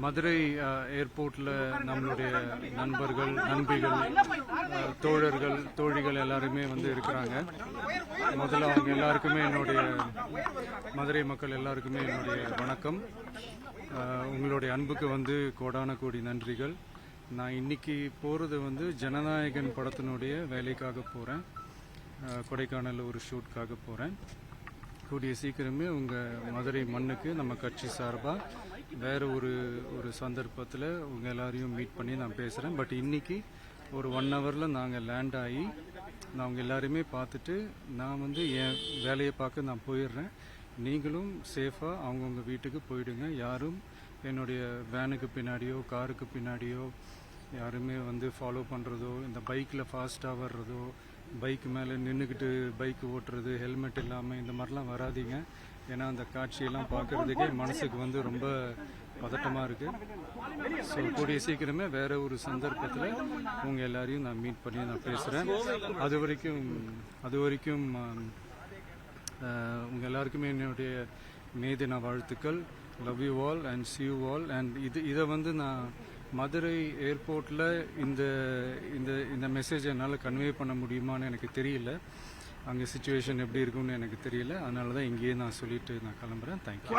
மதுரை ஏர்போர்ட்ல நம்மளுடைய நண்பர்கள், நண்பிகள், தோழர்கள், தோழிகள் எல்லாருமே வந்து இருக்கிறாங்க. முதல்ல அவங்க எல்லாருக்குமே என்னுடைய மதுரை மக்கள் எல்லாருக்குமே என்னுடைய வணக்கம். உங்களுடைய அன்புக்கு வந்து கோடான கோடி நன்றிகள். நான் இன்னைக்கு போகிறது வந்து ஜனநாயகன் படத்தினுடைய வேலைக்காக போகிறேன். கொடைக்கானலில் ஒரு ஷூட்காக போகிறேன். கூடிய சீக்கிரமே உங்கள் மதுரை மண்ணுக்கு நம்ம கட்சி சார்பாக வேறு ஒரு சந்தர்ப்பத்தில் உங்கள் எல்லாரையும் மீட் பண்ணி நான் பேசுகிறேன். பட் இன்னைக்கு ஒரு 1 ஹவரில் நாங்கள் லேண்ட் ஆகி நான் அவங்க எல்லாருமே பார்த்துட்டு நான் வந்து என் வேலையை பார்க்க நான் போயிடுறேன். நீங்களும் சேஃபாக அவங்கவுங்க வீட்டுக்கு போயிடுங்க. யாரும் என்னுடைய வேனுக்கு பின்னாடியோ காருக்கு பின்னாடியோ யாருமே வந்து ஃபாலோ பண்ணுறதோ, இந்த பைக்கில் ஃபாஸ்ட்டாக வர்றதோ, பைக் மேலே நின்றுக்கிட்டு பைக் ஓட்டுறது, ஹெல்மெட் இல்லாமல் இந்த மாதிரிலாம் வராதிங்க. ஏன்னா அந்த காட்சியெல்லாம் பார்க்குறதுக்கே மனசுக்கு வந்து ரொம்ப பதட்டமாக இருக்குது. ஸோ கூடிய சீக்கிரமே வேறு ஒரு சந்தர்ப்பத்தில் உங்கள் எல்லாரையும் நான் மீட் பண்ணி நான் பேசுகிறேன். அது வரைக்கும் உங்கள் எல்லாருக்குமே என்னுடைய மே தின வாழ்த்துக்கள். Love you all and see you all. And இதை வந்து நான் மதுரை ஏர்போர்ட்டில் இந்த மெசேஜை என்னால் கன்வே பண்ண முடியுமான்னு எனக்கு தெரியல. அங்கே சுச்சுவேஷன் எப்படி இருக்குன்னு எனக்கு தெரியல. அதனால தான் இங்கேயே நான் சொல்லிட்டு நான் கிளம்புறேன். தேங்க்யூ.